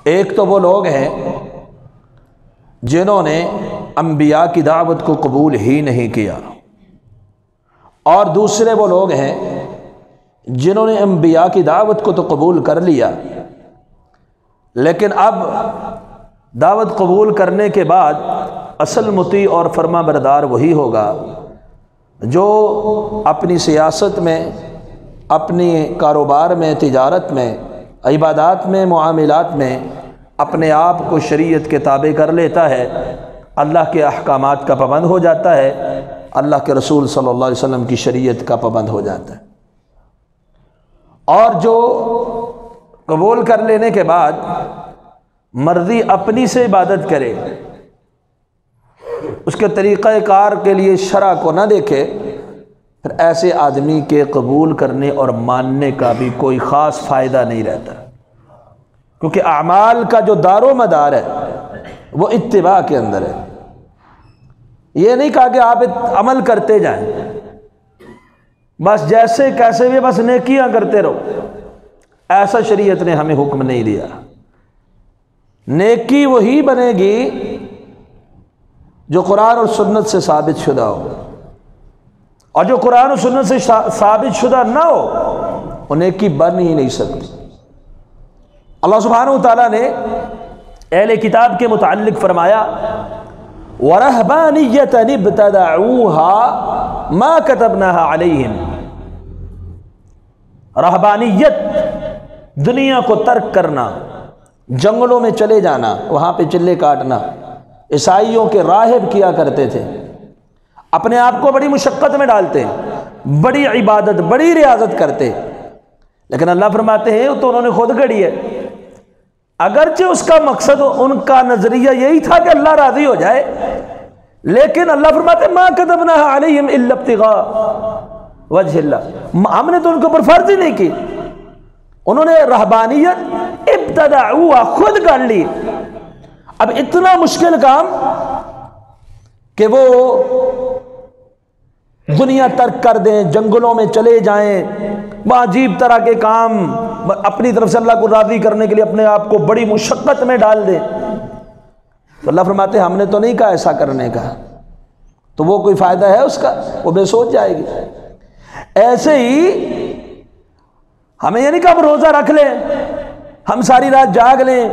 ایک تو وہ لوگ ہیں جنہوں نے انبیاء کی دعوت کو قبول ہی نہیں کیا، اور دوسرے وہ لوگ ہیں جنہوں نے انبیاء کی دعوت کو تو قبول کر لیا، لیکن اب دعوت قبول کرنے کے بعد اصل مطیع اور فرما بردار وہی ہوگا جو اپنی سیاست میں، اپنی کاروبار میں، تجارت میں، عبادات میں، معاملات میں اپنے آپ کو شریعت کے تابع کر لیتا ہے، اللہ کے احکامات کا پابند ہو جاتا ہے، اللہ کے رسول صلی اللہ علیہ وسلم کی شریعت کا پابند ہو جاتا ہے۔ اور جو قبول کر لینے کے بعد مرضی اپنی سے عبادت کرے، اس کے طریقہ کار کے لیے شرع کو نہ دیکھے، پھر ایسے آدمی کے قبول کرنے اور ماننے کا بھی کوئی خاص فائدہ نہیں رہتا، کیونکہ اعمال کا جو دار و مدار ہے وہ اتباع کے اندر ہے۔ یہ نہیں کہا کہ آپ عمل کرتے جائیں، بس جیسے کیسے بھی بس نیکیاں کرتے رہو، ایسا شریعت نے ہمیں حکم نہیں دیا۔ نیکی وہی بنے گی جو قرآن اور سنت سے ثابت شدہ ہو، اور جو قرآن اور سنت سے ثابت شدہ نہ ہو وہ نیکی بن ہی نہیں سکتی۔ اللہ سبحانہ وتعالیٰ نے اہل کتاب کے متعلق فرمایا وَرَهْبَانِيَّةً ابْتَدَعُوهَا مَا كَتَبْنَاهَا عَلَيْهِمْ، رہبانیت دنیا کو ترک کرنا، جنگلوں میں چلے جانا، وہاں پہ چلے کاٹنا۔ عیسائیوں کے راہب کیا کرتے تھے، اپنے آپ کو بڑی مشقت میں ڈالتے، بڑی عبادت، بڑی ریاضت کرتے، لیکن اللہ فرماتے ہیں تو انہوں نے خود گڑھی ہے، اگرچہ اس کا مقصد ان کا نظریہ یہی تھا کہ اللہ راضی ہو جائے، لیکن اللہ فرماتے ہیں ما كتبناها عليهم الا ابتغاء وجه اللہ، ہم نے تو ان کے اوپر فرض ہی نہیں کی۔ انہوں نے رہبانیت ابتدعوها خود کر لی۔ اب اتنا مشکل کام کہ وہ دنیا ترک کر دیں، جنگلوں میں چلے جائیں، وہاں عجیب طرح کے کام اپنی طرف سے اللہ کو راضی کرنے کے لیے اپنے آپ کو بڑی مشقت میں ڈال دیں، تو اللہ فرماتے ہیں ہم نے تو نہیں کہا ایسا کرنے کا، تو وہ کوئی فائدہ ہے اس کا؟ وہ بے سوچ جائے گی۔ ایسے ہی ہمیں یہ نہیں کہ ہم روزہ رکھ لیں، ہم ساری رات جاگ لیں،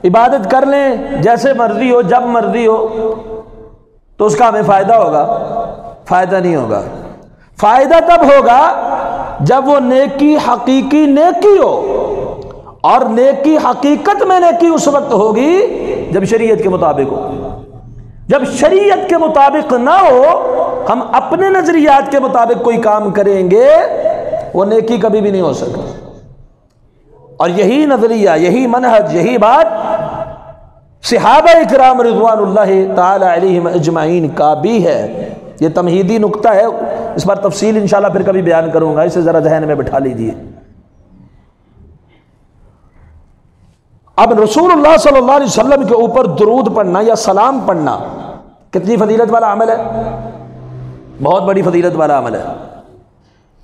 عبادت کر لیں جیسے مرضی ہو، جب مرضی ہو، تو اس کا ہمیں فائدہ ہوگا؟ فائدہ نہیں ہوگا۔ فائدہ تب ہوگا جب وہ نیکی حقیقی نیکی ہو، اور نیکی حقیقت میں نیکی اس وقت ہوگی جب شریعت کے مطابق ہو۔ جب شریعت کے مطابق نہ ہو، ہم اپنے نظریات کے مطابق کوئی کام کریں گے، وہ نیکی کبھی بھی نہیں ہو سکتا۔ اور یہی نظریہ، یہی منہج، یہی بات صحابہ اکرام رضوان اللہ تعالی علیہم اجمعین کا بھی ہے۔ یہ تمہیدی نقطہ ہے، اس بار تفصیل انشاءاللہ پھر کبھی بیان کروں گا، اسے ذرا ذہن میں بٹھا لیجئے۔ اب رسول اللہ صلی اللہ علیہ وسلم کے اوپر درود پڑھنا یا سلام پڑھنا کتنی فضیلت والا عمل ہے؟ بہت بڑی فضیلت والا عمل ہے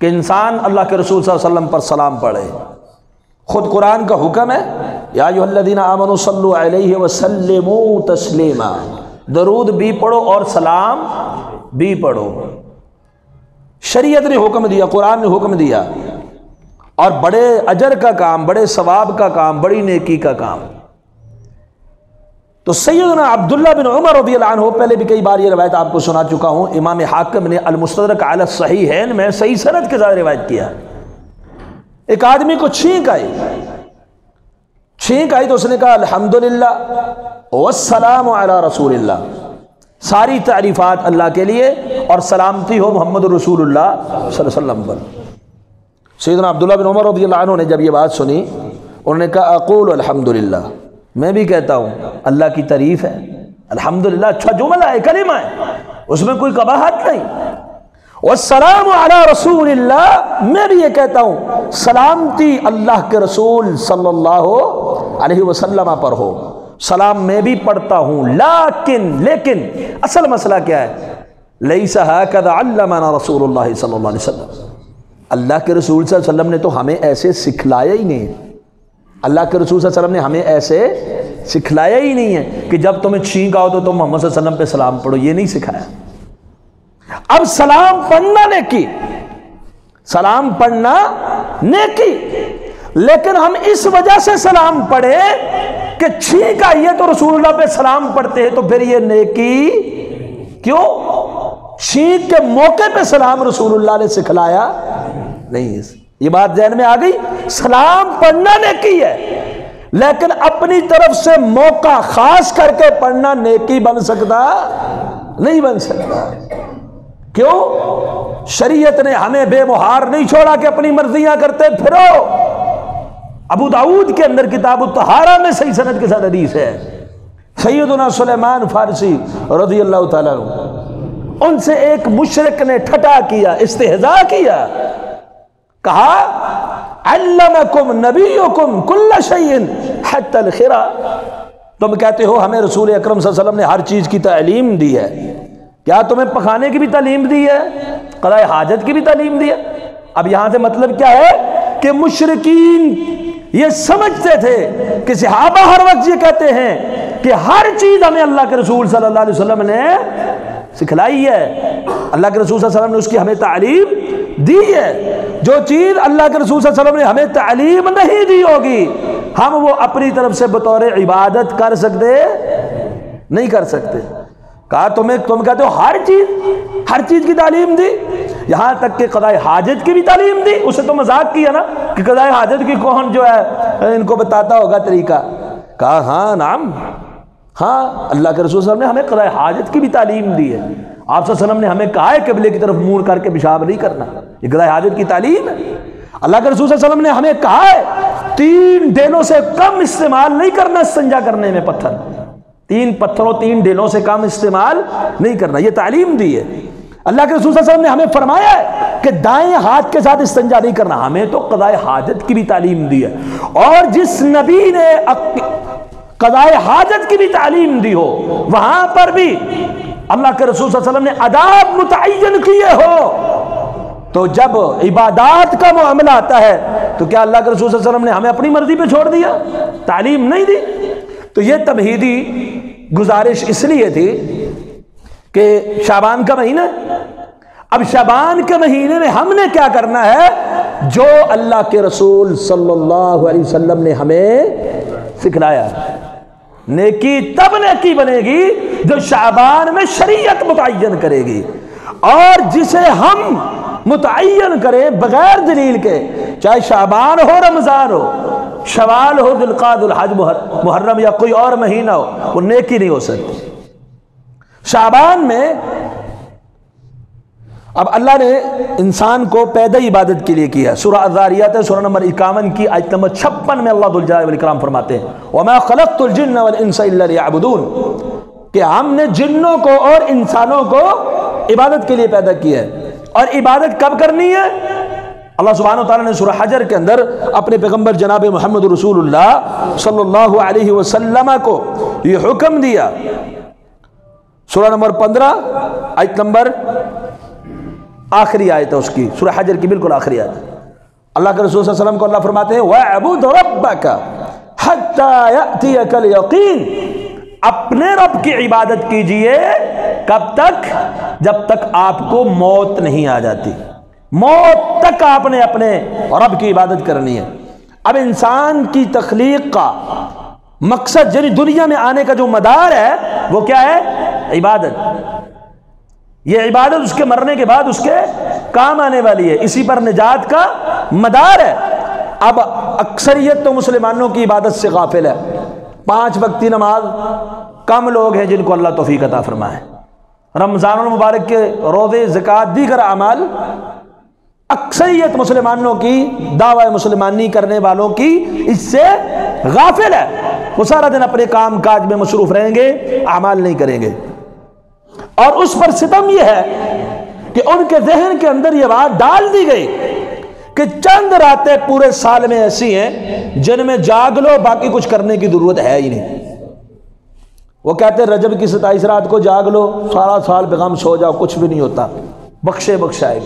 کہ انسان اللہ کے رسول صلی اللہ علیہ وسلم پر سلام پڑھے۔ خود قرآن کا حکم ہے یا ایھا الذین آمنوا صلوا علیہ وسلموا تسلیما، درود بھی پڑھو اور سلام بھی پڑھو۔ شریعت نے حکم دیا، قرآن نے حکم دیا، اور بڑے اجر کا کام، بڑے ثواب کا کام، بڑی نیکی کا کام۔ تو سیدنا عبداللہ بن عمر رضی اللہ عنہ، پہلے بھی کئی بار یہ روایت آپ کو سنا چکا ہوں، امام حاکم نے المستدرک علی الصحیحین میں صحیح سند کے ساتھ روایت کیا۔ ایک آدمی کو چھینک آئی تو اس نے کہا الحمدللہ والسلام علی رسول اللہ، ساری تعریفات اللہ کے لیے اور سلامتی ہو محمد رسول اللہ صلی اللہ علیہ وسلم پر۔ سیدنا عبداللہ بن عمر رضی اللہ عنہ نے جب یہ بات سنی، انہوں نے کہا اقول الحمدللہ، میں بھی کہتا ہوں اللہ کی تعریف ہے، الحمدللہ اچھا جملہ ہے، کلمہ ہے، اس میں کوئی قباحت نہیں۔ والسلام علی رسول اللہ، میں بھی یہ کہتا ہوں سلامتی اللہ کے رسول صلی اللہ علیہ وسلم پر ہو، سلام میں بھی پڑھتا ہوں، لیکن اصل مسئلہ کیا ہے؟ لیس ھکذا علمنا رسول اللہ صلی اللہ علیہ وسلم، اللہ کے رسول صلی اللہ علیہ وسلم نے تو ہمیں ایسے سکھلایا ہی نہیں۔ اللہ کے رسول صلی اللہ علیہ وسلم نے ہمیں ایسے سکھلایا ہی نہیں ہے کہ جب تمہیں چھینک آؤ تو تم محمد صلی اللہ علیہ وسلم پہ سلام پڑھو، یہ نہیں سکھایا۔ اب سلام پڑھنا نیکی، سلام پڑھنا نیکی، لیکن ہم اس وجہ سے سلام پڑھے کہ چھینک آئی ہے تو رسول اللہ پہ سلام پڑھتے ہیں، تو پھر یہ نیکی کیوں؟ چھینک کے موقع پہ سلام رسول اللہ نے سکھلایا نہیں۔ یہ بات ذہن میں آ گئی؟ سلام پڑھنا نیکی ہے، لیکن اپنی طرف سے موقع خاص کر کے پڑھنا نیکی بن سکتا نہیں، بن سکتا۔ کیوں؟ شریعت نے ہمیں بے مہار نہیں چھوڑا کہ اپنی مرضیاں کرتے پھرو۔ ابو داؤد کے اندر کتاب الطہارہ میں صحیح سند کے ساتھ حدیث ہے، سیدنا سلیمان فارسی رضی اللہ تعالیٰ عنہ، ان سے ایک مشرک نے ٹھٹا کیا، استہزاء کیا، کہا علمکم نبیکم کل شیء حتی الخرا، تم کہتے ہو ہمیں رسول اکرم صلی اللہ علیہ وسلم نے ہر چیز کی تعلیم دی ہے، کیا تمہیں پکانے کی بھی تعلیم دی ہے، قضاء حاجت کی بھی تعلیم دی ہے؟ اب یہاں سے مطلب کیا ہے کہ مشرکین یہ سمجھتے تھے کہ صحابہ ہر وقت یہ کہتے ہیں کہ ہر چیز ہمیں اللہ کے رسول صلی اللہ علیہ وسلم نے سکھلائی ہے، اللہ کے رسول صلی اللہ علیہ وسلم نے اس کی ہمیں تعلیم دی ہے۔ جو چیز اللہ کے رسول صلی اللہ علیہ وسلم نے ہمیں تعلیم نہیں دی ہوگی ہم وہ اپنی طرف سے بطور عبادت کر سکتے نہیں کر سکتے۔ کہا تم کہتے ہو ہر چیز کی تعلیم دی، یہاں تک کہ قضاء حاجت کی بھی تعلیم دی۔ اسے تو مذاق کیا نا کہ قضاء حاجت کی کون جو ہے ان کو بتاتا ہوگا طریقہ؟ کہا ہاں نعم، ہاں اللہ کے رسول صلی اللہ علیہ وسلم نے ہمیں قضاء حاجت کی بھی تعلیم دی ہے، آپ صلی اللہ علیہ وسلم نے ہمیں کہا ہے قبلے کی طرف منہ کر کے پیشاب نہیں کرنا، یہ قضاء حاجت کی تعلیم ہے۔ اللہ کے رسول صلی اللہ علیہ وسلم نے ہمیں کہا ہے 3 ڈیلوں سے کم استعمال نہیں کرنا استنجا کرنے میں، پتھر 3 پتھروں 3 ڈیلوں سے کم استعمال نہیں کرنا، یہ تعلیم دی ہے۔ اللہ کے رسول صلی اللہ علیہ وسلم نے ہمیں فرمایا ہے کہ دائیں ہاتھ کے ساتھ استنجا نہیں کرنا، ہمیں تو قضاء حاجت کی بھی تعلیم دی ہے۔ اور جس نبی نے قضاء حاجت کی بھی تعلیم دی ہو وہاں پر بھی اللہ کے رسول صلی اللہ علیہ وسلم نے آداب متعین کیے ہو، تو جب عبادات کا معاملہ آتا ہے تو کیا اللہ کے رسول صلی اللہ علیہ وسلم نے ہمیں اپنی مرضی پہ چھوڑ دیا، تعلیم نہیں دی؟ تو یہ تمہیدی گزارش اس لیے تھی کہ شعبان کا مہینہ، اب شعبان کے مہینے میں ہم نے کیا کرنا ہے؟ جو اللہ کے رسول صلی اللہ علیہ وسلم نے ہمیں سکھلایا۔ نیکی تب نیکی بنے گی جو شعبان میں شریعت متعین کرے گی، اور جسے ہم متعین کریں بغیر دلیل کے، چاہے شعبان ہو رمضان ہو شوال ہو ذوالقعدہ الحج محرم یا کوئی اور مہینہ ہو، وہ نیکی نہیں ہو سکتی۔ شعبان میں اب اللہ نے انسان کو پیدا عبادت کے لیے کیا، سورہ الذاریات سورہ نمبر 51 کی آیت نمبر 56 میں اللہ ذوالجلال والاکرام فرماتے ہیں وَمَا خَلَقْتُ الْجِنَّ وَالْإِنسَ إِلَّا لِيَعْبُدُونَ، کہ ہم نے جنوں کو اور انسانوں کو عبادت کے لیے پیدا کیا ہے۔ اور عبادت کب کرنی ہے؟ اللہ سبحانہ وتعالیٰ نے سورہ حجر کے اندر اپنے پیغمبر جناب محمد رسول اللہ صلی اللہ علیہ وسلم کو یہ حکم دیا، سورہ نمبر 15 آیت نمبر آخری آیت ہے اس کی، سورہ حجر کی بالکل آخری آیت۔ اللہ کے رسول صلی اللہ علیہ وسلم کو اللہ فرماتے ہیں وَاعْبُدْ رَبَّكَ حَتَّى يَأْتِيَكَ الْيَقِينُ، اپنے رب کی عبادت کیجئے کب تک؟ جب تک آپ کو موت نہیں آ جاتی، موت تک آپ نے اپنے رب کی عبادت کرنی ہے۔ اب انسان کی تخلیق کا مقصد یعنی دنیا میں آنے کا جو مدار ہے وہ کیا ہے؟ عبادت۔ یہ عبادت اس کے مرنے کے بعد اس کے کام آنے والی ہے، اسی پر نجات کا مدار ہے۔ اب اکثریت تو مسلمانوں کی عبادت سے غافل ہے، 5 وقتی نماز کم لوگ ہیں جن کو اللہ توفیق عطا فرمائے، رمضان المبارک کے روزے، زکوٰۃ، دیگر اعمال اکثریت مسلمانوں کی دعوی مسلمانی کرنے والوں کی اس سے غافل ہے، وہ سارا دن اپنے کام کاج میں مصروف رہیں گے، اعمال نہیں کریں گے۔ اور اس پر ستم یہ ہے کہ ان کے ذہن کے اندر یہ بات ڈال دی گئی کہ چند راتیں پورے سال میں ایسی ہیں جن میں جاگ لو، باقی کچھ کرنے کی ضرورت ہے ہی نہیں۔ وہ کہتے ہیں رجب کی 27 رات کو جاگ لو، سارا سال بغم سو جاؤ، کچھ بھی نہیں ہوتا، بخشے بخشائے۔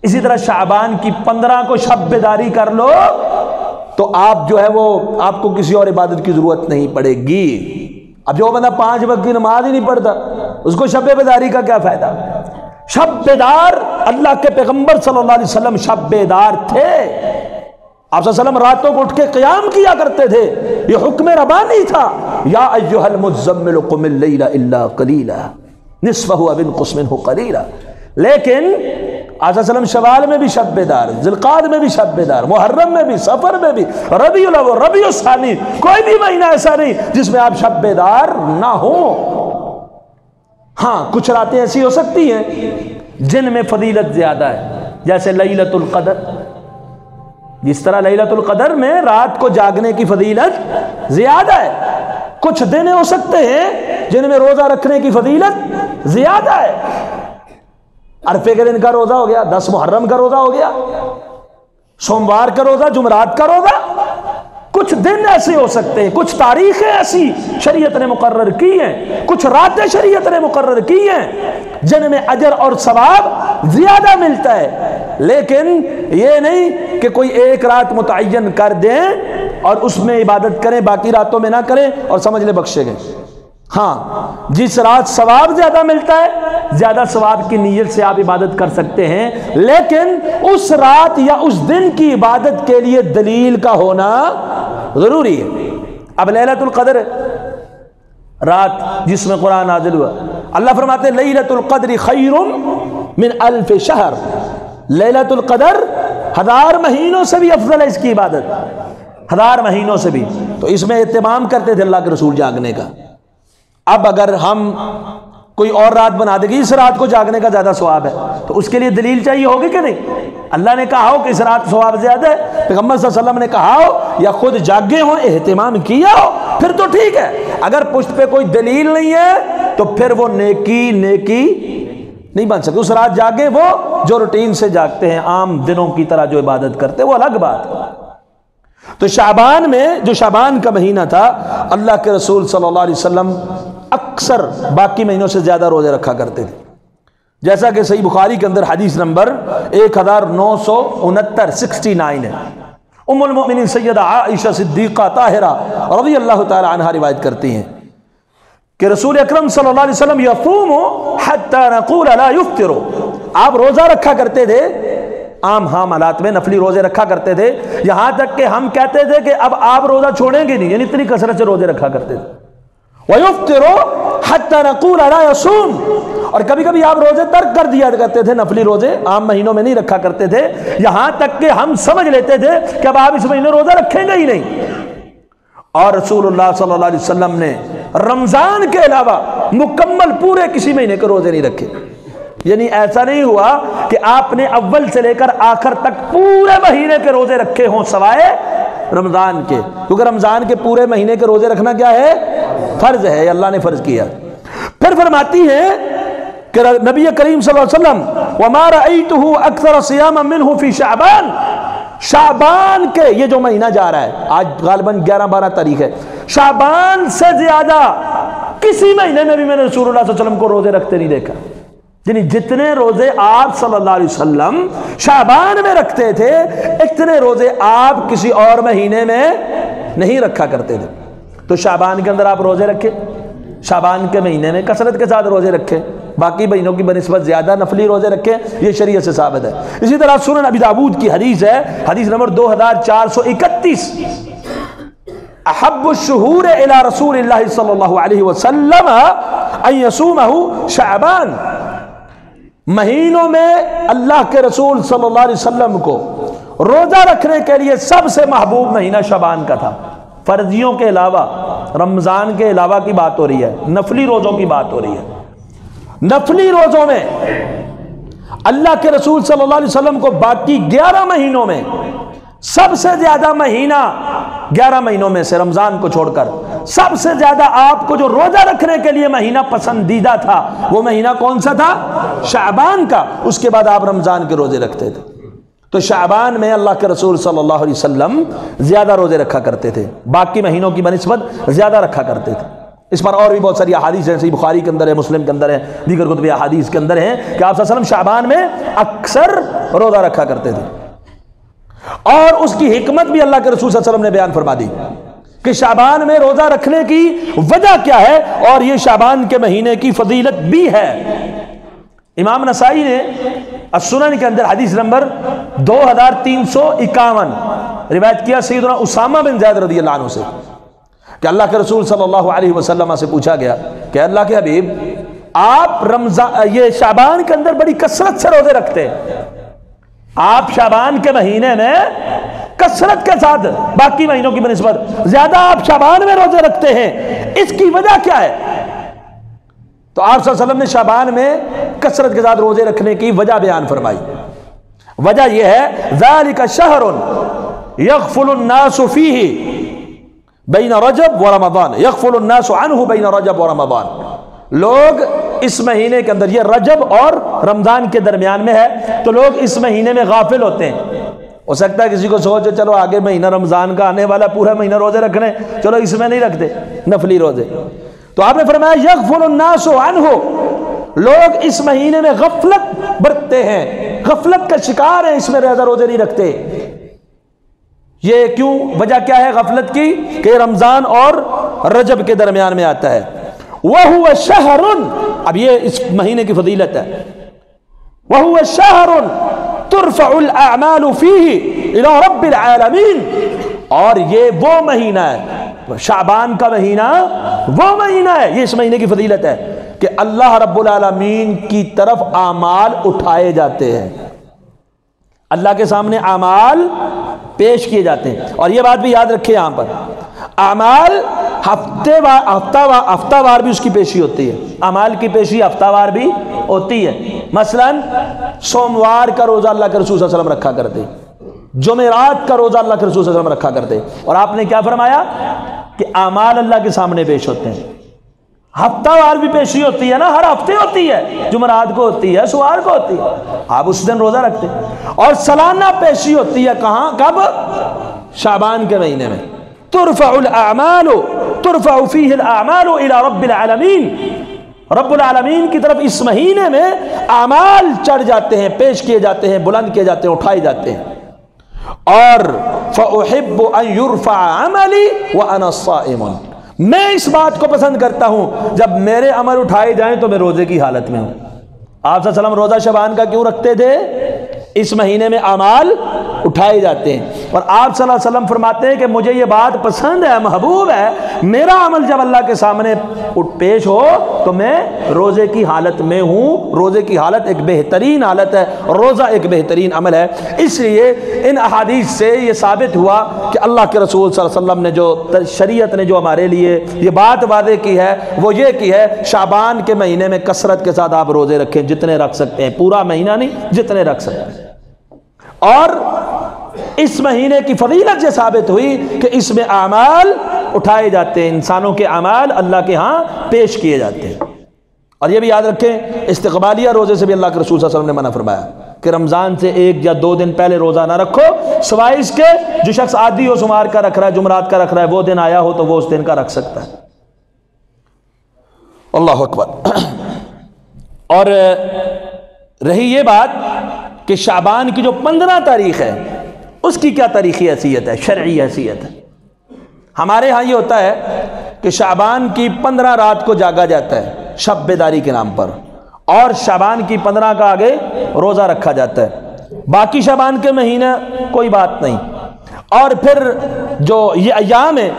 اسی طرح شعبان کی 15 کو شب بیداری کر لو تو آپ جو ہے وہ آپ کو کسی اور عبادت کی ضرورت نہیں پڑے گی۔ اب جو بندہ 5 وقت کی نماز ہی نہیں پڑھتا اس کو شب بیداری کا کیا فائدہ؟ شب بیدار، اللہ کے پیغمبر صلی اللہ علیہ وسلم شب بیدار تھے۔ آپ صلی اللہ علیہ وسلم راتوں کو اٹھ کے قیام کیا کرتے تھے، یہ حکم ربانی تھا۔ یا ایھا المزمل قم اللیل الا قلیلا نصفہ او انقص منہ قلیلا۔ لیکن آپ صلی اللہ علیہ وسلم شوال میں بھی شب بیدار، ذوالقعدہ میں بھی شب بیدار، محرم میں بھی، سفر میں بھی، ربیع الاول، ربیع الثانی، کوئی بھی مہینہ ایسا نہیں جس میں آپ شب بیدار نہ ہوں۔ ہاں کچھ راتیں ایسی ہو سکتی ہیں جن میں فضیلت زیادہ ہے، جیسے لیلۃ القدر۔ جس طرح لیلۃ القدر میں رات کو جاگنے کی فضیلت زیادہ ہے۔ کچھ دن ہو سکتے ہیں جن میں روزہ رکھنے کی فضیلت زیادہ ہے۔ عرفے کے دن کا روزہ ہو گیا، 10 محرم کا روزہ ہو گیا، سوموار کا روزہ، جمعرات کا روزہ۔ کچھ دن ایسے ہو سکتے ہیں، کچھ تاریخیں ایسی شریعت نے مقرر کی ہیں، کچھ راتیں شریعت نے مقرر کی ہیں جن میں اجر اور ثواب زیادہ ملتا ہے۔ لیکن یہ نہیں کہ کوئی ایک رات متعین کر دیں اور اس میں عبادت کریں، باقی راتوں میں نہ کریں اور سمجھ لیں بخشے گئے۔ ہاں جس رات ثواب زیادہ ملتا ہے، زیادہ ثواب کی نیت سے آپ عبادت کر سکتے ہیں، لیکن اس رات یا اس دن کی عبادت کے لیے دلیل کا ہونا ضروری ہے۔ اب لیلۃ القدر رات جس میں قرآن نازل ہوا، اللہ فرماتے ہیں لیلۃ القدر خیر من 1000 شہر۔ لیلۃ القدر 1000 مہینوں سے بھی افضل ہے اس کی عبادت، 1000 مہینوں سے بھی۔ تو اس میں اہتمام کرتے تھے اللہ کے رسول جاگنے کا۔ اب اگر ہم کوئی اور رات بنا دے گی اس رات کو جاگنے کا زیادہ ثواب ہے تو اس کے لیے دلیل چاہیے ہوگی کہ نہیں؟ اللہ نے کہا ہو کہ اس رات ثواب زیادہ ہے، پیغمبر صلی اللہ علیہ وسلم نے کہا ہو یا خود جاگے ہوں، اہتمام کیا ہو، پھر تو ٹھیک ہے۔ اگر پشت پہ کوئی دلیل نہیں ہے تو پھر وہ نیکی نہیں بن سکتی۔ اس رات جاگے وہ جو روٹین سے جاگتے ہیں، عام دنوں کی طرح جو عبادت کرتے ہیں، وہ الگ بات ہے۔ تو شعبان میں، جو شعبان کا مہینہ تھا، اللہ کے رسول صلی اللہ علیہ وسلم اکثر باقی مہینوں سے زیادہ روزے رکھا کرتے تھے، جیسا کہ صحیح بخاری کے اندر حدیث نمبر 1969 69 ہے۔ ام المؤمنین سیدہ عائشہ صدیقہ طاہرہ رضی اللہ تعالی عنہا روایت کرتی ہیں کہ رسول اکرم صلی اللہ علیہ وسلم یصوم حتی نقول لا یفطر، آپ روزہ رکھا کرتے تھے، عام حالات میں نفلی روزے رکھا کرتے تھے، یہاں تک کہ ہم کہتے تھے کہ اب آپ روزہ چھوڑیں گے نہیں، یعنی اتنی کثرت سے روزے رکھا کرتے تھے۔ وَيُفْطِرُ حَتَّى نَقُولَ لَا يَصُومُ، اور کبھی کبھی آپ روزے ترک کر دیا کرتے تھے، نفلی روزے عام مہینوں میں نہیں رکھا کرتے تھے، یہاں تک کہ ہم سمجھ لیتے تھے کہ اب آپ اس مہینے روزہ رکھیں گے ہی نہیں۔ اور رسول اللہ صلی اللہ علیہ وسلم نے رمضان کے علاوہ مکمل پورے کسی مہینے کے روزے نہیں رکھے، یعنی ایسا نہیں ہوا کہ آپ نے اول سے لے کر آخر تک پورے مہینے کے روزے رکھے ہوں سوائے رمضان کے، کیونکہ رمضان کے پورے مہینے کے روزے رکھنا کیا ہے؟ فرض ہے، اللہ نے فرض کیا۔ پھر فرماتی ہے کہ نبی کریم صلی اللہ علیہ وسلم وَمَا رَأَيْتُهُ أَكْثَرَ صِيَامًا مِّنْهُ فِي شَعْبَانَ، شعبان کے یہ جو مہینہ جا رہا ہے، آج غالباً 11-12 تاریخ ہے، شعبان سے زیادہ کسی مہینے میں بھی میں نے رسول اللہ صلی اللہ علیہ وسلم کو روزے رکھتے نہیں دیکھا۔ یعنی جتنے روزے آپ صلی اللہ علیہ وسلم شعبان میں رکھتے تھے، اتنے روزے آپ کسی اور مہینے میں نہیں رکھا کرتے تھے۔ تو شعبان کے اندر آپ روزے رکھے، شعبان کے مہینے میں کثرت کے ساتھ روزے رکھے، باقی مہینوں کی بنسبت زیادہ نفلی روزے رکھے، یہ شریعت سے ثابت ہے۔ اسی طرح سنن ابی داؤد کی حدیث ہے، حدیث نمبر 2431، احب الشہور الی رسول اللہ صلی اللہ علیہ وسلم ان یصومہ شعبان، مہینوں میں اللہ کے رسول صلی اللہ علیہ وسلم کو روزہ رکھنے کے لیے سب سے محبوب مہینہ شعبان کا تھا۔ فرضیوں کے علاوہ، رمضان کے علاوہ کی بات ہو رہی ہے، نفلی روزوں کی بات ہو رہی ہے۔ نفلی روزوں میں اللہ کے رسول صلی اللہ علیہ وسلم کو باقی 11 مہینوں میں سب سے زیادہ مہینہ، 11 مہینوں میں سے رمضان کو چھوڑ کر سب سے زیادہ آپ کو جو روزہ رکھنے کے لیے مہینہ پسندیدہ تھا، وہ مہینہ کون سا تھا؟ شعبان کا۔ اس کے بعد آپ رمضان کے روزے رکھتے تھے۔ تو شعبان میں اللہ کے رسول صلی اللہ علیہ وسلم زیادہ روزے رکھا کرتے تھے، باقی مہینوں کی بنسبت زیادہ رکھا کرتے تھے۔ اس پر اور بھی بہت ساری احادیث ہیں، صحیح بخاری کے اندر ہے، مسلم کے اندر ہے، دیگر کتب احادیث کے اندر ہیں کہ آپ صلی اللہ علیہ وسلم شعبان میں اکثر روزہ رکھا کرتے تھے۔ اور اس کی حکمت بھی اللہ کے رسول صلی اللہ علیہ وسلم نے بیان فرما دی کہ شعبان میں روزہ رکھنے کی وجہ کیا ہے، اور یہ شعبان کے مہینے کی فضیلت بھی ہے۔ امام نسائی نے السنن کے اندر حدیث نمبر 2351 روایت کیا سیدنا اسامہ بن زید رضی اللہ عنہ سے کہ اللہ کے رسول صلی اللہ علیہ وسلم سے پوچھا گیا کہ اللہ کے حبیب، آپ رمضان یہ شعبان کے اندر بڑی کثرت سے روزے رکھتے ہیں، آپ شعبان کے مہینے میں کثرت کے ساتھ باقی مہینوں کی بنسبت زیادہ آپ شعبان میں روزے رکھتے ہیں، اس کی وجہ کیا ہے؟ تو آپ صلی اللہ علیہ وسلم نے شعبان میں کثرت کے ساتھ روزے رکھنے کی وجہ بیان فرمائی۔ وجہ یہ ہے ذالک شہر یغفل الناس فیہ بین رجب و رمضان، یغفل الناس عنہ بین رجب و رمضان، لوگ اس مہینے کے اندر، یہ رجب اور رمضان کے درمیان میں ہے، تو لوگ اس مہینے میں غافل ہوتے ہیں۔ ہو سکتا ہے کسی کو سوچے چلو آگے مہینہ رمضان کا آنے والا، پورا مہینہ روزے رکھنے، چلو اس میں نہیں رکھتے نفلی روزے، تو آپ نے فرمایا یغفل الناس عنہ، لوگ اس مہینے میں غفلت برتتے ہیں، غفلت کا شکار ہیں، اس میں روزے نہیں رکھتے۔ یہ کیوں؟ وجہ کیا ہے غفلت کی؟ کہ رمضان اور رجب کے درمیان میں آتا ہے۔ وَهُوَ شَهْرٌ، اب یہ اس مہینے کی فضیلت ہے، وَهُوَ شَهْرٌ تُرْفَعُ الْأَعْمَالُ فِيهِ إِلَى رَبِّ الْعَالَمِينَ، اور یہ وہ مہینہ ہے، شعبان کا مہینہ وہ مہینہ ہے، یہ اس مہینے کی فضیلت ہے کہ اللہ رب العالمین کی طرف اعمال اٹھائے جاتے ہیں، اللہ کے سامنے اعمال پیش کیے جاتے ہیں۔ اور یہ بات بھی یاد رکھیں، یہاں پر اعمال ہفتہ وار بھی اس کی پیشی ہوتی ہے، اعمال کی پیشی ہفتہ وار بھی ہوتی ہے۔ مثلا سوموار کا روزہ اللہ کے رسول صلی اللہ علیہ وسلم رکھا کرتے، جمعرات کا روزہ اللہ کے رسول صلی اللہ علیہ وسلم رکھا کرتے، اور آپ نے کیا فرمایا کہ اعمال اللہ کے سامنے پیش ہوتے ہیں۔ ہفتہ وار بھی پیشی ہوتی ہے نا، ہر ہفتے ہوتی ہے، جمعرات کو ہوتی ہے، سوار کو ہوتی ہے، آپ اس دن روزہ رکھتے ہیں۔ اور سالانہ پیشی ہوتی ہے، کہاں؟ کب؟ شعبان کے مہینے میں۔ ترفع الاعمال، ترفع فیہ الاعمال الی رب العالمین، رب العالمین کی طرف اس مہینے میں اعمال چڑھ جاتے ہیں، پیش کیے جاتے ہیں، بلند کیے جاتے ہیں، اٹھائے جاتے ہیں۔ اور فأحب ان يرفع عملی وانا صائم، میں اس بات کو پسند کرتا ہوں جب میرے عمل اٹھائے جائیں تو میں روزے کی حالت میں ہوں۔ آپ صلی اللہ علیہ وسلم روزہ شعبان کا کیوں رکھتے تھے؟ اس مہینے میں اعمال اٹھائے جاتے ہیں، اور آپ صلی اللہ علیہ وسلم فرماتے ہیں کہ مجھے یہ بات پسند ہے، محبوب ہے، میرا عمل جب اللہ کے سامنے پیش ہو تو میں روزے کی حالت میں ہوں۔ روزے کی حالت ایک بہترین حالت ہے، روزہ ایک بہترین عمل ہے۔ اس لیے ان احادیث سے یہ ثابت ہوا کہ اللہ کے رسول صلی اللہ علیہ وسلم نے جو شریعت نے جو ہمارے لیے یہ بات واضح کی ہے وہ یہ کی ہے، شعبان کے مہینے میں کثرت کے ساتھ آپ روزے رکھیں، جتنے رکھ سکتے ہیں، پورا مہینہ نہیں، جتنے رکھ سکتے ہیں۔ اور اس مہینے کی فضیلت یہ ثابت ہوئی کہ اس میں اعمال اٹھائے جاتے ہیں، انسانوں کے اعمال اللہ کے ہاں پیش کیے جاتے ہیں۔ اور یہ بھی یاد رکھیں، استقبالیہ روزے سے بھی اللہ کے رسول صلی اللہ علیہ وسلم نے منع فرمایا کہ رمضان سے 1 یا 2 دن پہلے روزہ نہ رکھو، سوائے اس کے جو شخص عادی ہو، سمار کا رکھ رہا ہے، جمعرات کا رکھ رہا ہے، وہ دن آیا ہو تو وہ اس دن کا رکھ سکتا ہے۔ اللہ اکبر۔ اور رہی یہ بات کہ شعبان کی جو 15 تاریخ ہے اس کی کیا تاریخی حیثیت ہے، شرعی حیثیت ہے؟ ہمارے ہاں یہ ہوتا ہے کہ شعبان کی 15 رات کو جاگا جاتا ہے شب بیداری کے نام پر، اور شعبان کی 15 کا آگے روزہ رکھا جاتا ہے۔ باقی شعبان کے مہینے کوئی بات نہیں۔ اور پھر جو یہ ایام ہیں،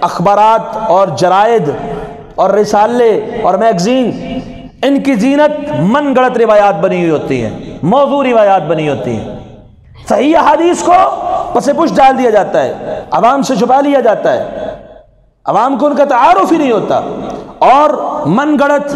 اخبارات اور جرائد اور رسالے اور میگزین، ان کی زینت من گڑت روایات بنی ہوئی ہوتی ہیں، موضوع روایات بنی ہوتی ہیں، صحیح احادیث کو پس پش ڈال دیا جاتا ہے، عوام سے چھپا لیا جاتا ہے، عوام کو ان کا تعارف ہی نہیں ہوتا، اور من گڑت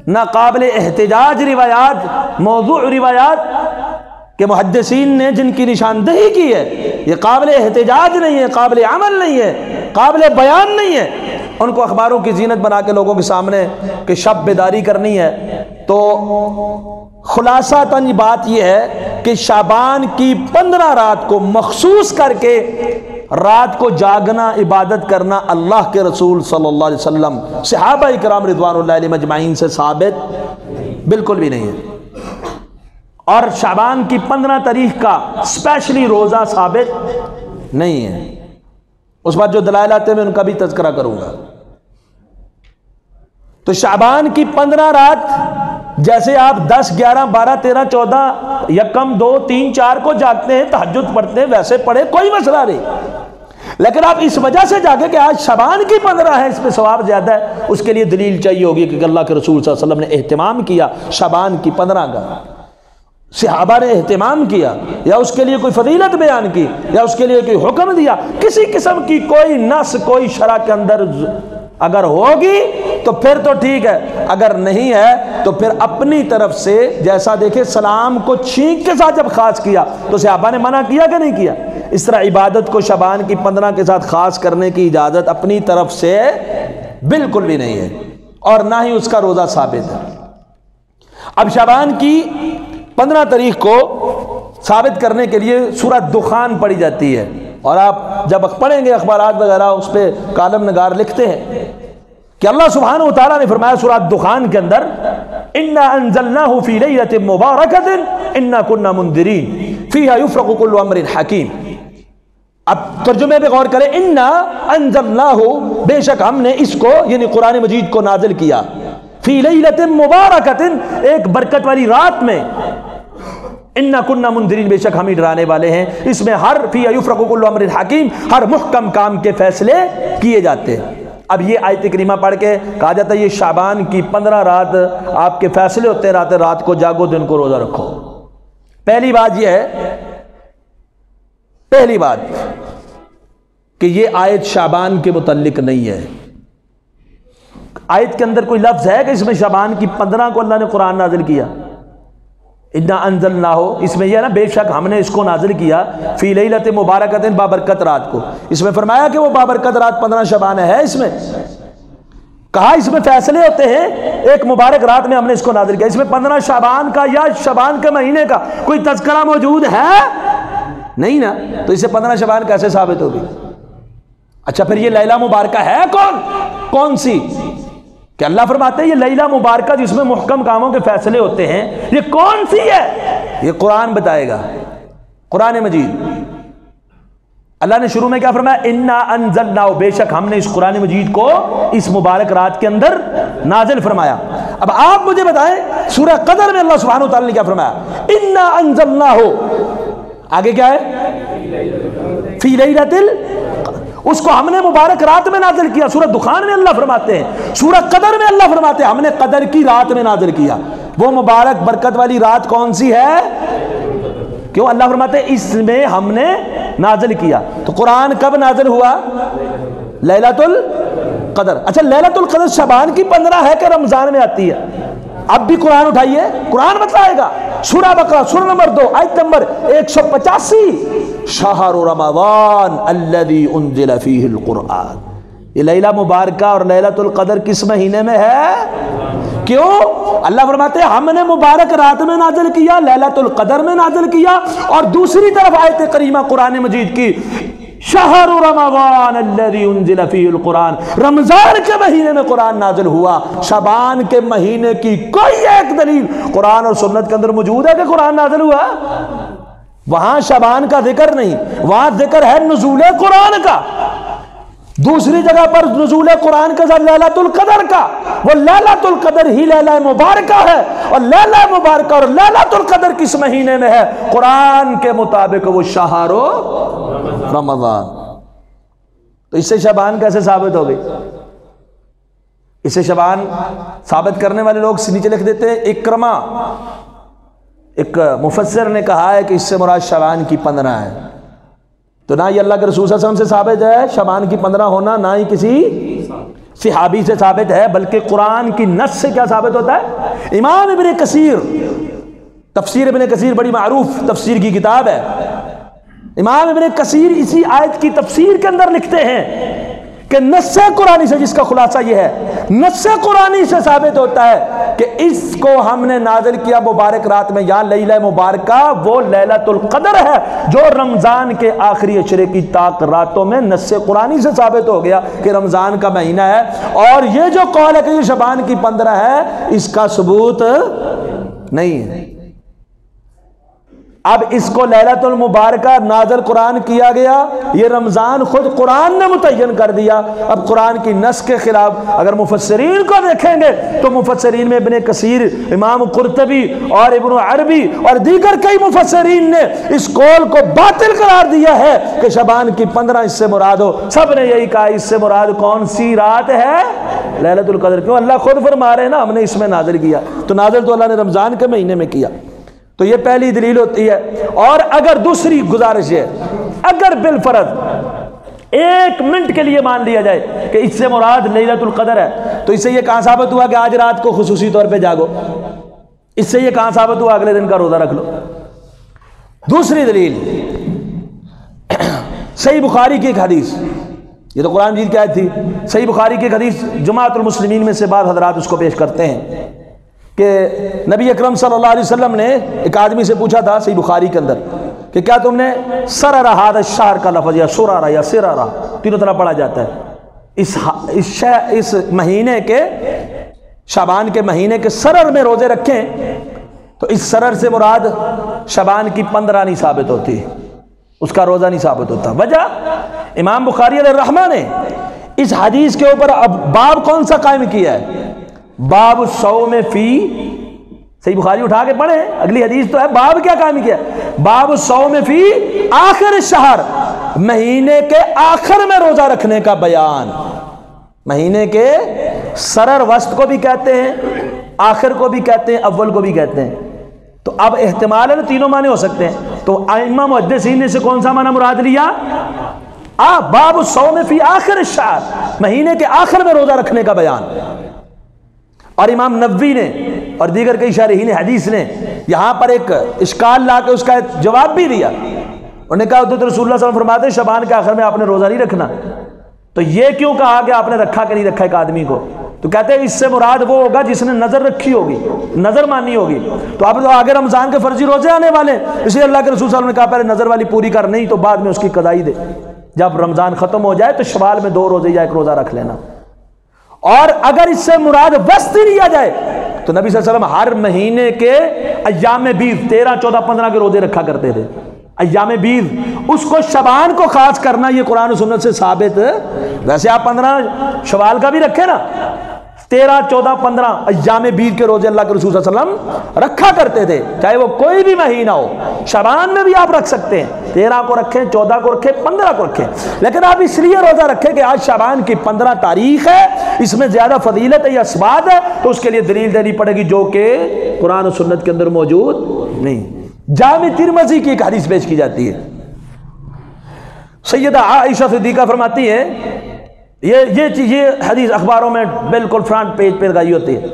ناقابل احتجاج روایات، موضوع روایات کہ محدثین نے جن کی نشاندہی کی ہے یہ قابل احتجاج نہیں ہے، قابل عمل نہیں ہے، قابل بیان نہیں ہے، ان کو اخباروں کی زینت بنا کے لوگوں کے سامنے کہ شب بیداری کرنی ہے۔ تو خلاصہ بات یہ ہے کہ شعبان کی 15 رات کو مخصوص کر کے رات کو جاگنا، عبادت کرنا اللہ کے رسول صلی اللہ علیہ وسلم، صحابہ کرام رضوان اللہ علیہم اجمعین سے ثابت بالکل بھی نہیں ہے۔ اور شعبان کی 15 تاریخ کا اسپیشلی روزہ ثابت نہیں ہے۔ اس بات جو دلائل آتے ہیں میں ان کا بھی تذکرہ کروں گا۔ تو شعبان کی 15 رات جیسے آپ 10 11 12 13 14 یکم 2 3 4 کو جاگتے ہیں، تہجد پڑھتے ہیں، ویسے پڑھے، کوئی مسئلہ نہیں، لیکن آپ اس وجہ سے جاگے کہ آج شعبان کی 15 ہے، اس پہ ثواب زیادہ ہے، اس کے لیے دلیل چاہیے ہوگی کہ اللہ کے رسول صلی اللہ علیہ وسلم نے اہتمام کیا شعبان کی 15 کا، صحابہ نے اہتمام کیا، یا اس کے لیے کوئی فضیلت بیان کی، یا اس کے لیے کوئی حکم دیا، کسی قسم کی کوئی نص کوئی شرع کے اندر اگر ہوگی تو پھر تو ٹھیک ہے، اگر نہیں ہے تو پھر اپنی طرف سے جیسا دیکھے سلام کو چھینک کے ساتھ جب خاص کیا تو صحابہ نے منع کیا کہ نہیں کیا؟ اس طرح عبادت کو شعبان کی 15 کے ساتھ خاص کرنے کی اجازت اپنی طرف سے بالکل بھی نہیں ہے، اور نہ ہی اس کا روزہ ثابت ہے۔ اب شعبان کی 15 تاریخ کو ثابت کرنے کے لیے سورہ دخان پڑھی جاتی ہے، اور آپ جب پڑھیں گے اخبارات وغیرہ اس پہ کالم نگار لکھتے ہیں کہ اللہ سبحانہ وتعالیٰ نے فرمایا سورہ دخان کے اندر اِنَّا أَنزَلْنَاهُ فِي لَيْلَةٍ مُبَارَكَةٍ إِنَّا كُنَّا مُنذِرِينَ فِيهَا يُفْرَقُ كُلُّ أَمْرٍ حَكِيمٍ۔ اب ترجمے پہ غور کریں، اِنَّا أَنزَلْنَاهُ، بے شک ہم نے اس کو یعنی قرآن مجید کو نازل کیا، فِي لَيْلَةٍ مُبَارَكَةٍ، ایک برکت والی رات میں، اِنَّا كُنَّا مُنذِرِينَ، بے شک ہم ہی ڈرانے والے ہیں، اس میں ہر فِيهَا يُفْرَقُ كُلُّ أَمْرٍ حَكِيمٍ، ہر محکم کام کے فیصلے کیے جاتے ہیں۔ اب یہ آیت کریمہ پڑھ کے کہا جاتا ہے یہ شعبان کی 15 رات آپ کے فیصلے ہوتے ہیں، رات کو جاگو، دن کو روزہ رکھو۔ پہلی بات یہ ہے، پہلی بات کہ یہ آیت شعبان کے متعلق نہیں ہے۔ آیت کے اندر کوئی لفظ ہے کہ اس میں شعبان کی 15 کو اللہ نے قرآن نازل کیا؟ اِنَّا أَنزَلْنَاهُ، اس میں یہ ہے نا بے شک ہم نے اس کو نازل کیا فی لیلۃ مبارکۃ، بابرکت رات کو، اس میں فرمایا کہ وہ بابرکت رات 15 شعبان ہے، اس میں کہا اس میں فیصلے ہوتے ہیں، ایک مبارک رات میں ہم نے اس کو نازل کیا، اس میں 15 شعبان کا یا شعبان کے مہینے کا کوئی تذکرہ موجود ہے نہیں نا، تو اسے 15 شعبان کیسے ثابت ہوگی؟ اچھا پھر یہ لیلہ مبارکہ ہے کون سی کہ اللہ فرماتے ہیں یہ لیلہ مبارکہ جس میں محکم کاموں کے فیصلے ہوتے ہیں، یہ کون سی ہے؟ یہ قرآن بتائے گا، قرآن مجید۔ اللہ نے شروع میں کیا فرمایا؟ اِنَّا أَنزَلْنَاهُ، بے شک ہم نے اس قرآن مجید کو اس مبارک رات کے اندر نازل فرمایا۔ اب آپ مجھے بتائیں سورہ قدر میں اللہ سبحانہ وتعالیٰ نے کیا فرمایا؟ اِنَّا أَنزَلْنَاهُ، آگے کیا ہے؟ فِي لَيْلَةٍ، اس کو ہم نے مبارک رات میں نازل کیا۔ سورہ دخان میں اللہ فرماتے ہیں، سورہ قدر میں اللہ فرماتے ہیں ہم نے قدر کی رات میں نازل کیا۔ وہ مبارک برکت والی رات کون سی ہے؟ کیوں اللہ فرماتے ہیں اس میں ہم نے نازل کیا؟ تو قرآن کب نازل ہوا؟ لیلۃ القدر۔ اچھا لیلۃ القدر شعبان کی 15 ہے کہ رمضان میں آتی ہے؟ اب بھی قرآن اٹھائیے، قرآن بتلائے گا۔ سورہ بقرہ سورہ نمبر 2 آیت نمبر 185، شہر رمضان الذی انزل فیہ القرآن، یہ لیلہ مبارکہ اور لیلۃ القدر کس مہینے میں ہے؟ کیوں؟ اللہ فرماتے ہیں ہم نے مبارک رات میں نازل کیا، لیلۃ القدر میں نازل کیا، اور دوسری طرف آیت کریمہ قرآن مجید کی شہر رمضان الذی انزل فیہ القرآن، رمضان کے مہینے میں قرآن نازل ہوا۔ شعبان کے مہینے کی کوئی ایک دلیل قرآن اور سنت کے اندر موجود ہے کہ قرآن نازل ہوا؟ وہاں شعبان کا ذکر نہیں، وہاں ذکر ہے نزول قرآن کا۔ دوسری جگہ پر نزول قرآن کے ساتھ لیلۃ القدر کا، وہ لیلۃ القدر ہی لیلہ مبارکہ ہے، اور لیلہ مبارکہ اور لیلۃ القدر کس مہینے میں ہے؟ قرآن کے مطابق وہ شہر رمضان۔ تو اس سے شعبان کیسے ثابت ہو گئی؟ اس سے شعبان ثابت کرنے والے لوگ نیچے لکھ دیتے ہیں اکرما، ایک مفسر نے کہا ہے کہ اس سے مراد شعبان کی 15 ہے۔ تو نہ یہ اللہ کے رسول صلی اللہ علیہ وسلم سے ثابت ہے شعبان کی 15 ہونا، نہ ہی کسی صحابی سے ثابت ہے، بلکہ قرآن کی نص سے کیا ثابت ہوتا ہے؟ امام ابن کثیر، تفسیر ابن کثیر بڑی معروف تفسیر کی کتاب ہے، امام ابن کثیر اسی آیت کی تفسیر کے اندر لکھتے ہیں کہ نص قرآنی سے، جس کا خلاصہ یہ ہے نص قرآنی سے ثابت ہوتا ہے کہ اس کو ہم نے نازل کیا مبارک رات میں، یا لیلہ مبارکہ وہ لیلۃ القدر ہے جو رمضان کے آخری عشرے کی طاق راتوں میں نص قرآنی سے ثابت ہو گیا کہ رمضان کا مہینہ ہے۔ اور یہ جو قول ہے کہ یہ شعبان کی 15 ہے، اس کا ثبوت نہیں ہے۔ اب اس کو لیلۃ المبارکہ نازل قرآن کیا گیا، یہ رمضان خود قرآن نے متعین کر دیا۔ اب قرآن کی نص کے خلاف اگر مفسرین کو دیکھیں گے تو مفسرین میں ابن کثیر، امام قرطبی اور ابن عربی اور دیگر کئی مفسرین نے اس قول کو باطل قرار دیا ہے کہ شعبان کی 15 اس سے مراد ہو۔ سب نے یہی کہا اس سے مراد کون سی رات ہے؟ لیلۃ القدر۔ کیوں؟ اللہ خود فرما رہے ہیں نا ہم نے اس میں نازل کیا، تو نازل تو اللہ نے رمضان کے مہینے میں کیا۔ تو یہ پہلی دلیل ہوتی ہے۔ اور اگر دوسری گزارش ہے، اگر بالفرض 1 منٹ کے لیے مان لیا جائے کہ اس سے مراد لیلۃ القدر ہے، تو اس سے یہ کہاں ثابت ہوا کہ آج رات کو خصوصی طور پہ جاگو؟ اس سے یہ کہاں ثابت ہوا اگلے دن کا روزہ رکھ لو؟ دوسری دلیل صحیح بخاری کی ایک حدیث، یہ تو قرآن مجید کی آیت تھی، صحیح بخاری کی ایک حدیث جماعت المسلمین میں سے بعض حضرات اس کو پیش کرتے ہیں کہ نبی اکرم صلی اللہ علیہ وسلم نے ایک آدمی سے پوچھا تھا صحیح بخاری کے اندر کہ کیا تم نے سرر ہذا الشہر کا لفظ یا سرارا یا سرارا تینوں طرح پڑھا جاتا ہے، اس مہینے کے شعبان کے مہینے کے سرر میں روزے رکھیں، تو اس سرر سے مراد شعبان کی 15 نہیں ثابت ہوتی، اس کا روزہ نہیں ثابت ہوتا۔ وجہ امام بخاری علیہ الرحمہ نے اس حدیث کے اوپر اب باب کون سا قائم کیا ہے؟ باب الصوم فی، صحیح بخاری اٹھا کے پڑھیں، اگلی حدیث تو ہے، باب کیا قائم کیا؟ باب الصوم فی آخر الشہر، مہینے کے آخر میں روزہ رکھنے کا بیان۔ مہینے کے سرر وسط کو بھی کہتے ہیں، آخر کو بھی کہتے ہیں، اول کو بھی کہتے ہیں۔ تو اب احتمال ہے تینوں معنی ہو سکتے ہیں، تو ائمہ محدثین نے سے کون سا معنی مراد لیا؟ باب الصوم فی آخر الشہر، مہینے کے آخر میں روزہ رکھنے کا بیان۔ اور امام نووی نے اور دیگر کئی شارحین حدیث نے یہاں پر ایک اشکال لا کے اس کا ایک جواب بھی دیا۔ انہوں نے کہا حضرت رسول اللہ صلی اللہ علیہ وسلم فرماتے ہیں شعبان کے آخر میں آپ نے روزہ نہیں رکھنا، تو یہ کیوں کہا کہ آپ نے رکھا کہ نہیں رکھا ایک آدمی کو؟ تو کہتے ہیں اس سے مراد وہ ہوگا جس نے نظر رکھی ہوگی، نظر مانی ہوگی۔ تو اب تو آگے رمضان کے فرضی روزے آنے والے، اس لیے اللہ کے رسول صلی اللہ علیہ وسلم نے کہا پہلے نظر والی پوری کر، نہیں تو بعد میں اس کی قضائی دے، جب رمضان ختم ہو جائے تو شوال میں 2 روزے یا 1 روزہ رکھ لینا۔ اور اگر اس سے مراد وسط ہی لیا جائے تو نبی صلی اللہ علیہ وسلم ہر مہینے کے ایام بیض 13، 14، 15 کے روزے رکھا کرتے تھے۔ ایام بیض، اس کو شعبان کو خاص کرنا یہ قرآن و سنت سے ثابت ہے۔ ویسے آپ 15 شوال کا بھی رکھیں نا، 13، 14، 15 ایام بیض کے روزے اللہ کے رسول صلی اللہ علیہ وسلم رکھا کرتے تھے، چاہے وہ کوئی بھی مہینہ ہو۔ شعبان میں بھی آپ رکھ سکتے ہیں، 13 کو رکھیں، 14 کو رکھیں، 15 کو رکھیں، لیکن آپ اس لیے روزہ رکھیں کہ آج شعبان کی 15 تاریخ ہے، اس میں زیادہ فضیلت ہے یا اسبات ہے، تو اس کے لیے دلیل دینی پڑے گی جو کہ قرآن و سنت کے اندر موجود نہیں۔ جامع ترمذی کی ایک حدیث پیش کی جاتی ہے، سیدہ عائشہ صدیقہ فرماتی ہے، یہ حدیث اخباروں میں بالکل فرنٹ پیج پہ لگائی ہوتی ہے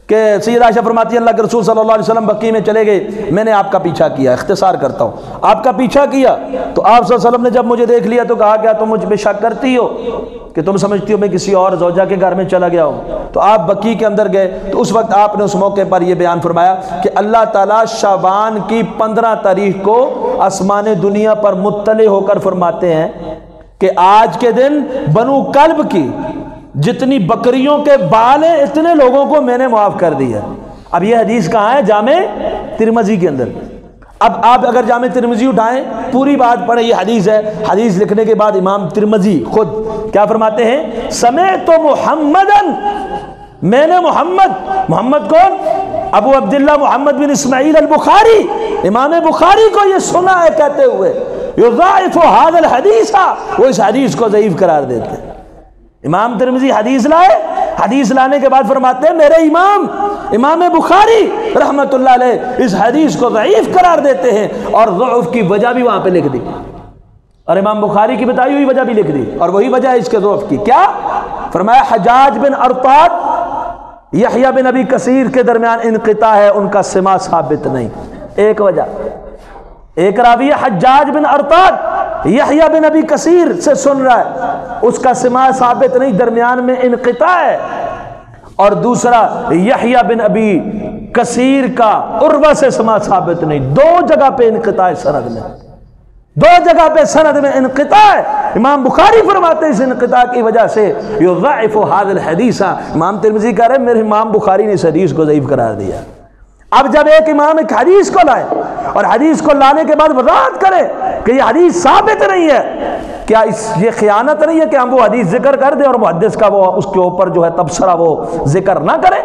کہ سیدہ عائشہ فرماتی ہے اللہ کے رسول صلی اللہ علیہ وسلم بقیع میں چلے گئے، میں نے آپ کا پیچھا کیا، اختصار کرتا ہوں، آپ کا پیچھا کیا تو آپ صلی اللہ علیہ وسلم نے جب مجھے دیکھ لیا تو کہا کیا تم مجھ پہ شک کرتی ہو کہ تم سمجھتی ہو میں کسی اور زوجہ کے گھر میں چلا گیا ہوں؟ تو آپ بقیع کے اندر گئے تو اس وقت آپ نے اس موقع پر یہ بیان فرمایا کہ اللہ تعالیٰ شعبان کی 15 تاریخ کو آسمان دنیا پر مطلع ہو کر فرماتے ہیں کہ آج کے دن بنو کلب کی جتنی بکریوں کے بال ہیں اتنے لوگوں کو میں نے معاف کر دیا۔ اب یہ حدیث کہاں ہے؟ جامع ترمذی کے اندر۔ اب آپ اگر جامع ترمذی اٹھائیں پوری بات پڑھیں، یہ حدیث ہے، حدیث لکھنے کے بعد امام ترمذی خود کیا فرماتے ہیں؟ سمعت محمدن، میں نے محمد کون؟ ابو عبداللہ محمد بن اسماعیل البخاری، امام بخاری کو یہ سنا ہے کہتے ہوئے یضاعف هذا الحدیث، وہ اس حدیث کو ضعیف قرار دیتے ہیں۔ امام ترمذی حدیث لائے، حدیث لانے کے بعد فرماتے ہیں میرے امام بخاری رحمت اللہ علیہ اس حدیث کو ضعیف قرار دیتے ہیں، اور ضعف کی وجہ بھی وہاں پہ لکھ دی، اور امام بخاری کی بتائی ہوئی وجہ بھی لکھ دی، اور وہی وجہ ہے اس کے ضعف کی۔ کیا فرمایا؟ حجاج بن ارطاد یحییٰ بن ابی کثیر کے درمیان انقطاع ہے، ان کا سماع ثابت نہیں۔ ایک وجہ، ایک راوی حجاج بن ارطاد یحییٰ بن ابی کثیر سے سن رہا ہے، اس کا سماع ثابت نہیں، درمیان میں انقطاع ہے۔ اور دوسرا یحییٰ بن ابی کثیر کا عروہ سے سماع ثابت نہیں، 2 جگہ پہ انقطاع سند میں، 2 جگہ پہ سند میں انقطاع ہے۔ امام بخاری فرماتے ہیں اس انقطاع کی وجہ سے یضعف هذا الحدیث، امام ترمذی کہہ رہے ہیں میرے امام بخاری نے اس حدیث کو ضعیف قرار دیا۔ اب جب ایک امام ایک حدیث کو لائے اور حدیث کو لانے کے بعد وضاحت کرے کہ یہ حدیث ثابت نہیں ہے، کیا یہ خیانت نہیں ہے کہ ہم وہ حدیث ذکر کر دیں اور محدث کا وہ اس کے اوپر جو ہے تبصرہ وہ ذکر نہ کرے؟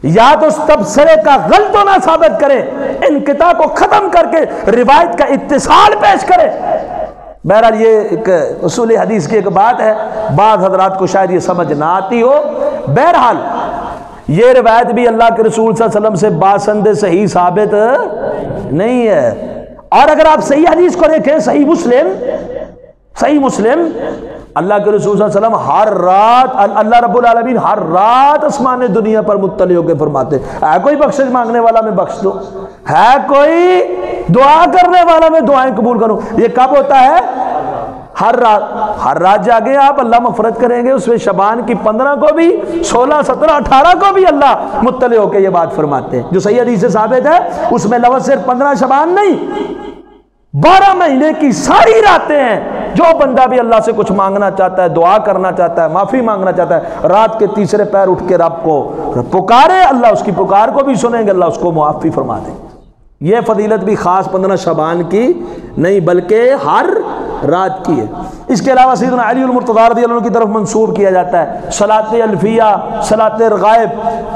یا تو اس تبصرے کا غلط ہونا ثابت کرے، انقطاع کو ختم کر کے روایت کا اتصال پیش کرے۔ بہرحال یہ ایک اصول حدیث کی ایک بات ہے، بعض حضرات کو شاید یہ سمجھ نہ آتی ہو۔ بہرحال یہ روایت بھی اللہ کے رسول صلی اللہ علیہ وسلم سے باسند صحیح ثابت نہیں ہے۔ اور اگر آپ صحیح حدیث کو دیکھیں، صحیح مسلم، اللہ کے رسول صلی اللہ علیہ وسلم ہر رات، اللہ رب العالمین ہر رات آسمان دنیا پر مطلع ہو کے فرماتے ہے کوئی بخشش مانگنے والا میں بخش دو، ہے کوئی دعا کرنے والا میں دعائیں قبول کروں۔ یہ کب ہوتا ہے؟ ہر رات جاگے آپ، اللہ مغفرت کریں گے اس میں شعبان کی 15 کو بھی، 16، 17، 18 کو بھی اللہ مطلع ہو کے یہ بات فرماتے ہیں۔ جو صحیح حدیث سے ثابت ہے اس میں لفظ صرف 15 شعبان نہیں، 12 مہینے کی ساری راتیں ہیں۔ جو بندہ بھی اللہ سے کچھ مانگنا چاہتا ہے، دعا کرنا چاہتا ہے، معافی مانگنا چاہتا ہے، رات کے تیسرے پیر اٹھ کے رب کو پکارے، اللہ اس کی پکار کو بھی سنیں گے، اللہ اس کو معافی فرما دیں۔ یہ فضیلت بھی خاص 15 شعبان کی نہیں بلکہ ہر رات کی ہے۔ اس کے علاوہ سیدنا علی المرتضیٰ رضی اللہ عنہ کی طرف منسوب کیا جاتا ہے صلاۃ الفیہ، صلاۃ رغائب،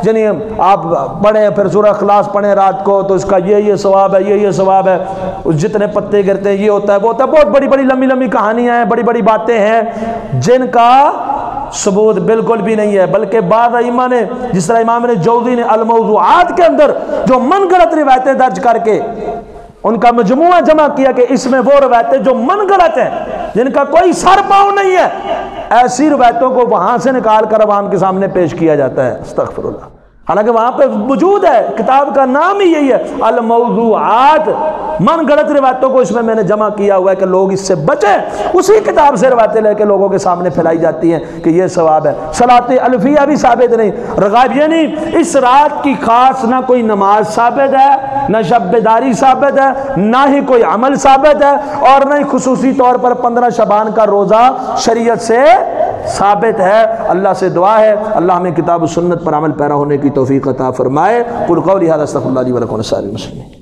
یعنی آپ پڑھیں پھر سورہ اخلاص پڑھیں رات کو تو اس کا یہ ثواب ہے، یہ ثواب ہے، جتنے پتے گرتے ہیں یہ ہوتا ہے، وہ ہوتا ہے۔ بہت بڑی بڑی لمبی کہانیاں ہیں، بڑی بڑی باتیں ہیں جن کا ثبوت بالکل بھی نہیں ہے، بلکہ بعض ائمہ نے، جس طرح امام جوزی نے الموضوعات کے اندر جو من گھڑت روایتیں درج کر کے ان کا مجموعہ جمع کیا کہ اس میں وہ روایتیں جو من گھڑت ہیں، جن کا کوئی سر پاؤں نہیں ہے، ایسی روایتوں کو وہاں سے نکال کر عوام کے سامنے پیش کیا جاتا ہے۔ استغفر اللہ، حالانکہ وہاں پہ موجود ہے، کتاب کا نام ہی یہی ہے الموضوعات، من گھڑت روایتوں کو اس میں نے جمع کیا ہوا ہے کہ لوگ اس سے بچیں۔ اسی کتاب سے روایتیں لے کے لوگوں کے سامنے پھیلائی جاتی ہیں کہ یہ ثواب ہے۔ صلاۃ الفیہ بھی ثابت نہیں، رغائب یعنی اس رات کی خاص نہ کوئی نماز ثابت ہے، نہ شب بیداری ثابت ہے، نہ ہی کوئی عمل ثابت ہے، اور نہ ہی خصوصی طور پر 15 شعبان کا روزہ شریعت سے ثابت ہے۔ اللہ سے دعا ہے اللہ ہمیں کتاب و سنت پر عمل پیرا ہونے کی توفیق عطا فرمائے۔ قل قولی ھذا استغفر اللہ لی ولکم ولسائر المسلمین۔